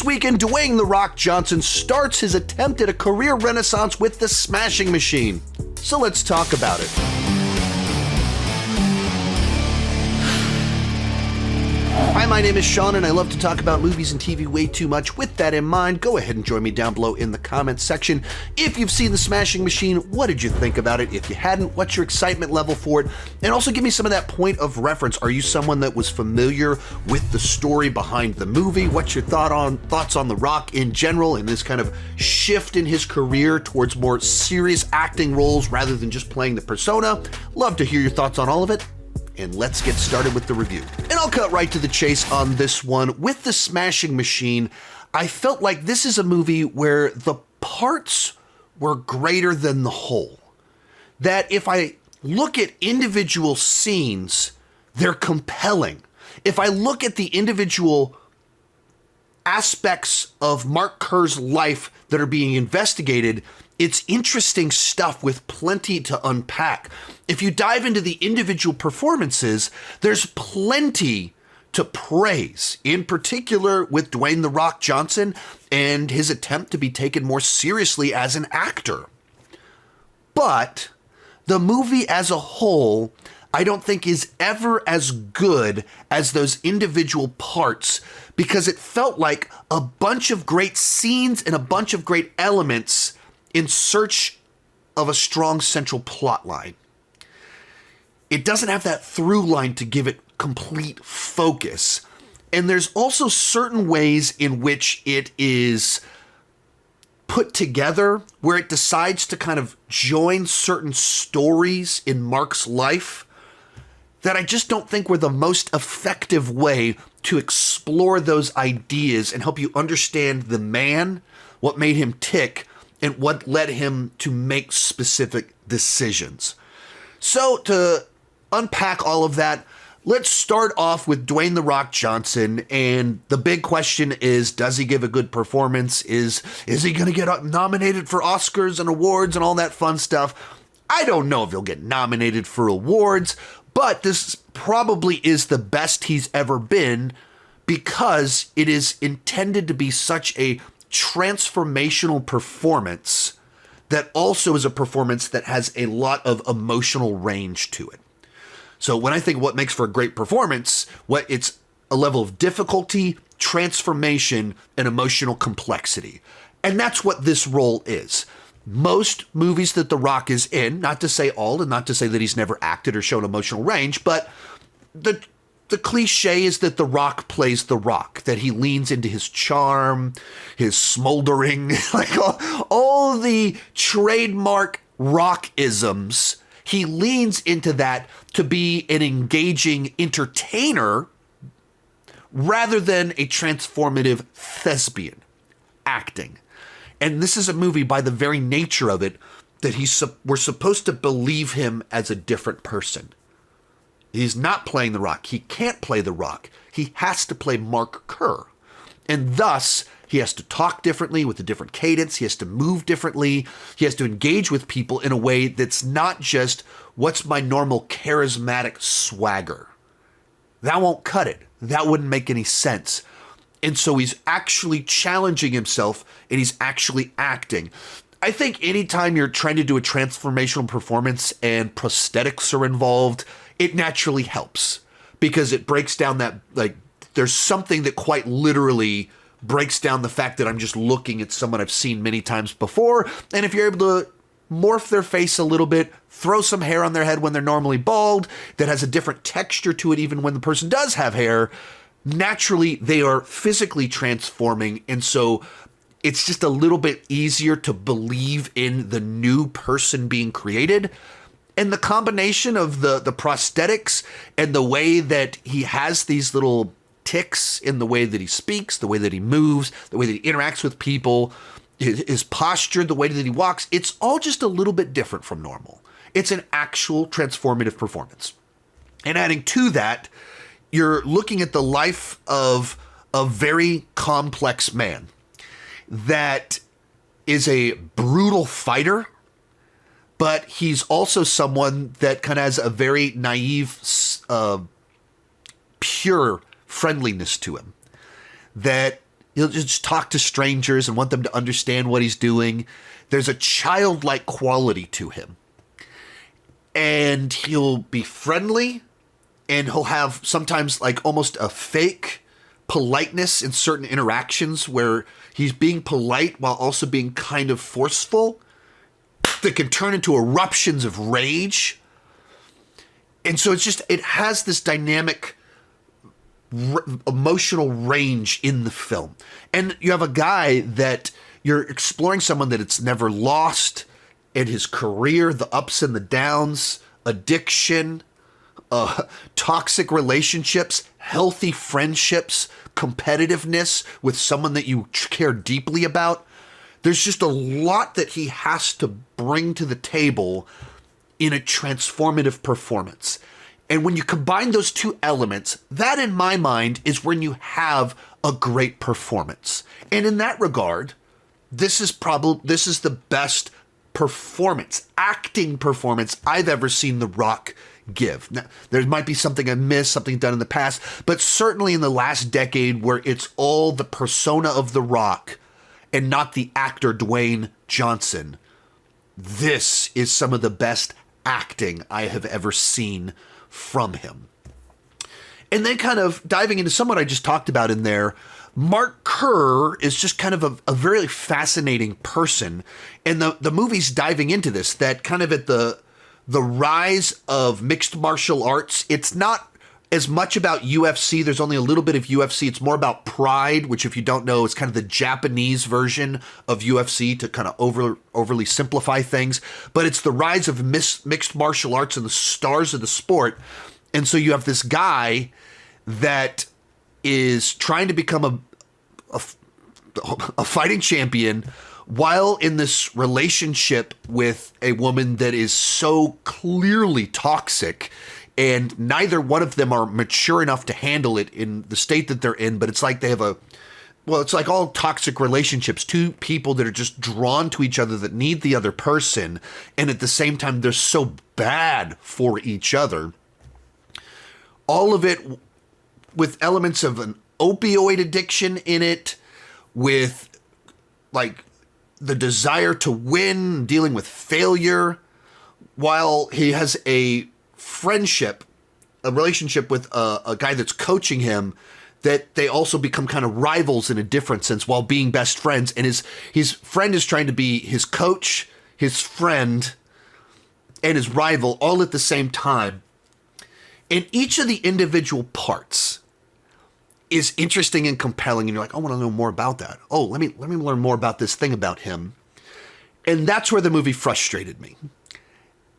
weekend, Dwayne "The Rock" Johnson starts his attempt at a career renaissance with The Smashing Machine. So let's talk about it. Hi, my name is Sean, and I love to talk about movies and TV way too much. With that in mind, go ahead and join me down below in the comments section. If you've seen The Smashing Machine, what did you think about it? If you hadn't, what's your excitement level for it? And also give me some of that point of reference. Are you someone that was familiar with the story behind the movie? What's your thoughts on The Rock in general and this kind of shift in his career towards more serious acting roles rather than just playing the persona? Love to hear your thoughts on all of it. And let's get started with the review. And I'll cut right to the chase on this one. With The Smashing Machine, I felt like this is a movie where the parts were greater than the whole. That if I look at individual scenes, they're compelling. If I look at the individual aspects of Mark Kerr's life that are being investigated, it's interesting stuff with plenty to unpack. If you dive into the individual performances, there's plenty to praise, in particular with Dwayne "The Rock" Johnson and his attempt to be taken more seriously as an actor. But the movie as a whole, I don't think is ever as good as those individual parts, because it felt like a bunch of great scenes and a bunch of great elements in search of a strong central plot line. It doesn't have that through line to give it complete focus. And there's also certain ways in which it is put together where it decides to kind of join certain stories in Mark's life that I just don't think were the most effective way to explore those ideas and help you understand the man, what made him tick, and what led him to make specific decisions. So to unpack all of that, let's start off with Dwayne "The Rock" Johnson. And the big question is, does he give a good performance? Is he going to get nominated for Oscars and awards and all that fun stuff? I don't know if he'll get nominated for awards, but this probably is the best he's ever been because it is intended to be such a transformational performance that also is a performance that has a lot of emotional range to it. So when I think what makes for a great performance, it's a level of difficulty, transformation, and emotional complexity. And that's what this role is. Most movies that The Rock is in, not to say all and not to say that he's never acted or shown emotional range, but the cliche is that The Rock plays The Rock, that he leans into his charm, his smoldering, like all the trademark Rock-isms. He leans into that to be an engaging entertainer rather than a transformative thespian acting. And this is a movie, by the very nature of it, that we're supposed to believe him as a different person. He's not playing The Rock. He can't play The Rock. He has to play Mark Kerr. And thus, he has to talk differently with a different cadence. He has to move differently. He has to engage with people in a way that's not just, what's my normal charismatic swagger? That won't cut it. That wouldn't make any sense. And so he's actually challenging himself, and he's actually acting. I think anytime you're trying to do a transformational performance and prosthetics are involved, it naturally helps because it breaks down that, like, there's something that quite literally breaks down the fact that I'm just looking at someone I've seen many times before. And if you're able to morph their face a little bit, throw some hair on their head when they're normally bald, that has a different texture to it even when the person does have hair, naturally they are physically transforming. And so it's just a little bit easier to believe in the new person being created. And the combination of the prosthetics and the way that he has these little tics in the way that he speaks, the way that he moves, the way that he interacts with people, his posture, the way that he walks, it's all just a little bit different from normal. It's an actual transformative performance. And adding to that, you're looking at the life of a very complex man that is a brutal fighter, but he's also someone that kind of has a very naive, pure friendliness to him. That He'll just talk to strangers and want them to understand what he's doing. There's a childlike quality to him. And he'll be friendly, and he'll have sometimes like almost a fake politeness in certain interactions where he's being polite while also being kind of forceful that can turn into eruptions of rage. And so it has this dynamic emotional range in the film. And you have a guy that you're exploring, someone that it's never lost in his career, the ups and the downs, addiction, toxic relationships, healthy friendships, competitiveness with someone that you care deeply about. There's just a lot that he has to bring to the table in a transformative performance. And when you combine those two elements, that in my mind is when you have a great performance. And in that regard, this is the best performance, acting performance I've ever seen The Rock give. Now, there might be something I missed, something done in the past, but certainly in the last decade where it's all the persona of The Rock and not the actor Dwayne Johnson, this is some of the best acting I have ever seen from him. And then kind of diving into somewhat I just talked about in there, Mark Kerr is just kind of a very fascinating person. And the movie's diving into this, that kind of at the rise of mixed martial arts. It's not as much about UFC. There's only a little bit of UFC. It's more about Pride, which if you don't know, is kind of the Japanese version of UFC to kind of overly simplify things. But it's the rise of mixed martial arts and the stars of the sport. And so you have this guy that is trying to become a fighting champion while in this relationship with a woman that is so clearly toxic, and neither one of them are mature enough to handle it in the state that they're in. But it's like they have it's like all toxic relationships, two people that are just drawn to each other that need the other person, and at the same time they're so bad for each other. All of it with elements of an opioid addiction in it, with like the desire to win, dealing with failure, while he has a relationship with a guy that's coaching him, that they also become kind of rivals in a different sense while being best friends. And his friend is trying to be his coach, his friend, and his rival all at the same time. And each of the individual parts is interesting and compelling, and you're like, I want to know more about that. Oh, let me learn more about this thing about him. And that's where the movie frustrated me.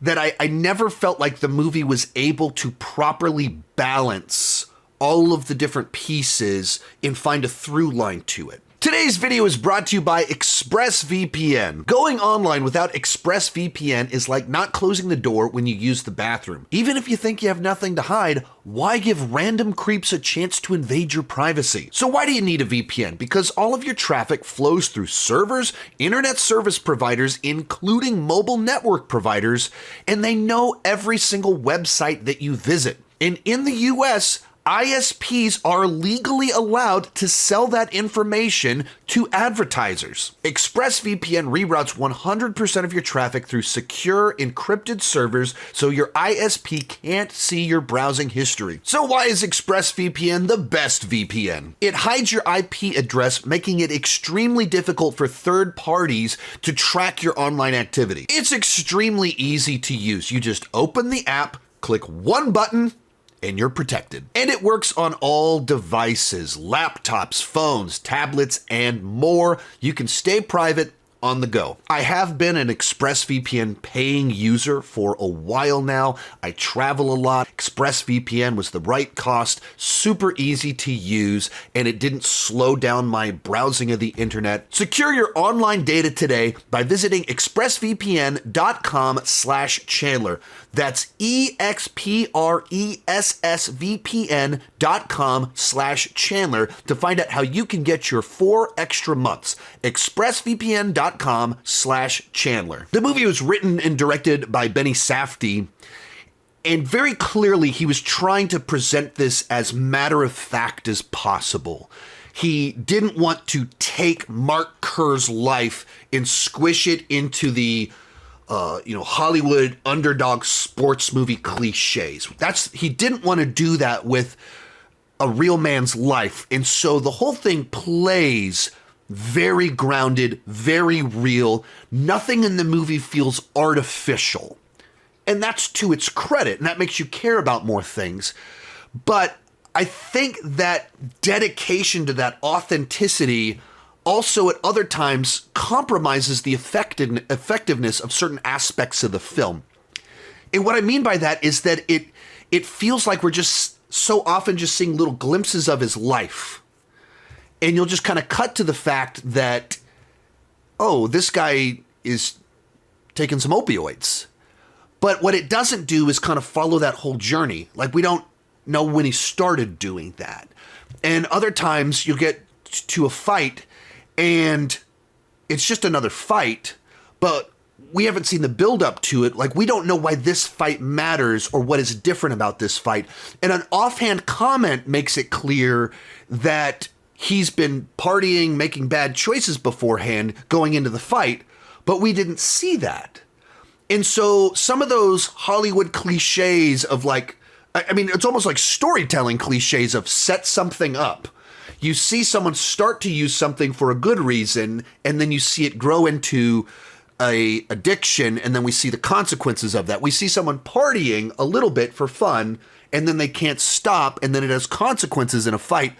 That I never felt like the movie was able to properly balance all of the different pieces and find a through line to it. Today's video is brought to you by ExpressVPN. Going online without ExpressVPN is like not closing the door when you use the bathroom. Even if you think you have nothing to hide, why give random creeps a chance to invade your privacy? So why do you need a VPN? Because all of your traffic flows through servers, internet service providers, including mobile network providers, and they know every single website that you visit. And in the US, ISPs are legally allowed to sell that information to advertisers. ExpressVPN reroutes 100% of your traffic through secure, encrypted servers so your ISP can't see your browsing history. So why is ExpressVPN the best VPN? It hides your IP address, making it extremely difficult for third parties to track your online activity. It's extremely easy to use. You just open the app, click one button, and you're protected. And it works on all devices, laptops, phones, tablets, and more. You can stay private on the go. I have been an ExpressVPN paying user for a while now. I travel a lot. ExpressVPN was the right cost, super easy to use, and it didn't slow down my browsing of the internet. Secure your online data today by visiting expressvpn.com/Chandler. That's expressvpn.com/Chandler to find out how you can get your 4 extra months. expressvpn.com/Chandler. The movie was written and directed by Benny Safdie, and very clearly he was trying to present this as matter of fact as possible. he didn't want to take Mark Kerr's life and squish it into the Hollywood underdog sports movie cliches. He didn't want to do that with a real man's life. And so the whole thing plays very grounded, very real. Nothing in the movie feels artificial. And that's to its credit, and that makes you care about more things. But I think that dedication to that authenticity also at other times compromises the effectiveness of certain aspects of the film. And what I mean by that is that it feels like we're just so often just seeing little glimpses of his life. And you'll just kind of cut to the fact that, oh, this guy is taking some opioids. But what it doesn't do is kind of follow that whole journey. Like, we don't know when he started doing that. And other times you'll get to a fight and it's just another fight, but we haven't seen the build up to it. Like, we don't know why this fight matters or what is different about this fight. And an offhand comment makes it clear that he's been partying, making bad choices beforehand, going into the fight, but we didn't see that. And so some of those Hollywood cliches of it's almost like storytelling cliches of set something up. You see someone start to use something for a good reason, and then you see it grow into a addiction, and then we see the consequences of that. We see someone partying a little bit for fun, and then they can't stop, and then it has consequences in a fight.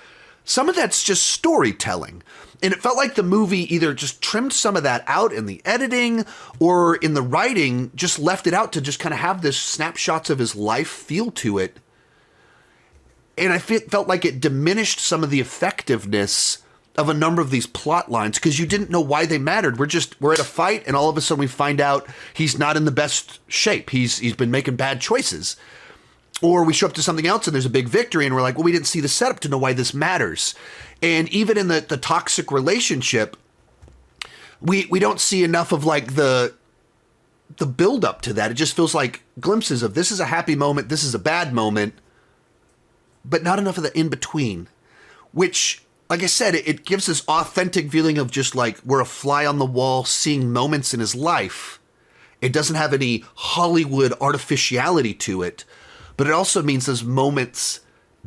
Some of that's just storytelling. And it felt like the movie either just trimmed some of that out in the editing or in the writing, just left it out to just kind of have this snapshots of his life feel to it. And I felt like it diminished some of the effectiveness of a number of these plot lines because you didn't know why they mattered. We're at a fight and all of a sudden we find out he's not in the best shape. He's been making bad choices. Or we show up to something else and there's a big victory and we're like, well, we didn't see the setup to know why this matters. And even in the toxic relationship, we don't see enough of like the build up to that. It just feels like glimpses of this is a happy moment, this is a bad moment, but not enough of the in between, which, like I said, it gives this authentic feeling of just like we're a fly on the wall seeing moments in his life. It doesn't have any Hollywood artificiality to it, but it also means those moments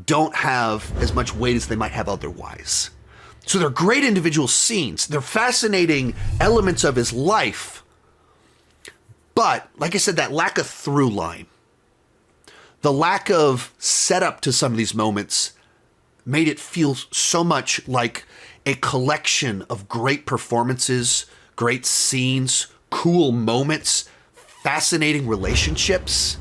don't have as much weight as they might have otherwise. So they're great individual scenes. They're fascinating elements of his life. But, like I said, that lack of through line, the lack of setup to some of these moments made it feel so much like a collection of great performances, great scenes, cool moments, fascinating relationships,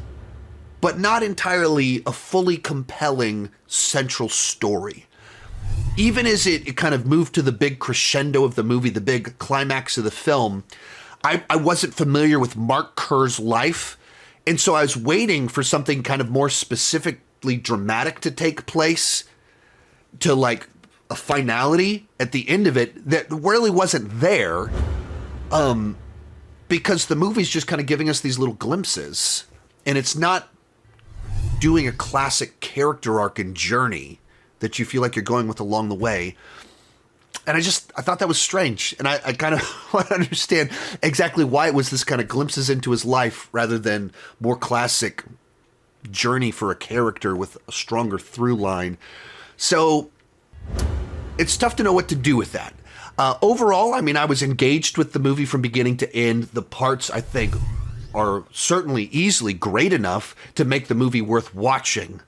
but not entirely a fully compelling central story. Even as it kind of moved to the big crescendo of the movie, the big climax of the film, I wasn't familiar with Mark Kerr's life. And so I was waiting for something kind of more specifically dramatic to take place, to like a finality at the end of it that really wasn't there, because the movie's just kind of giving us these little glimpses. And it's not doing a classic character arc and journey that you feel like you're going with along the way. And I thought that was strange. And I kind of want to understand exactly why it was this kind of glimpses into his life rather than more classic journey for a character with a stronger through line. So it's tough to know what to do with that. Overall, I mean, I was engaged with the movie from beginning to end. The parts, I think, are certainly easily great enough to make the movie worth watching.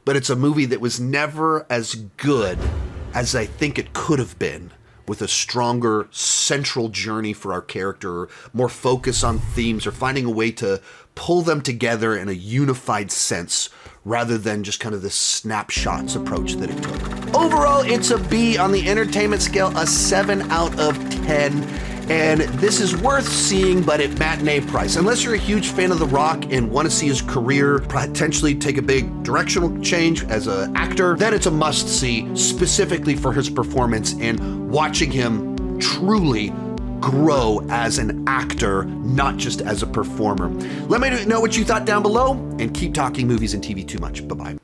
But it's a movie that was never as good as I think it could have been, with a stronger central journey for our character, more focus on themes, or finding a way to pull them together in a unified sense rather than just kind of this snapshots approach that it took. Overall, it's a B on the entertainment scale, a 7 out of 10. And this is worth seeing, but at matinee price. Unless you're a huge fan of The Rock and want to see his career potentially take a big directional change as an actor, then it's a must-see, specifically for his performance and watching him truly grow as an actor, not just as a performer. Let me know what you thought down below, and keep talking movies and TV too much. Bye-bye.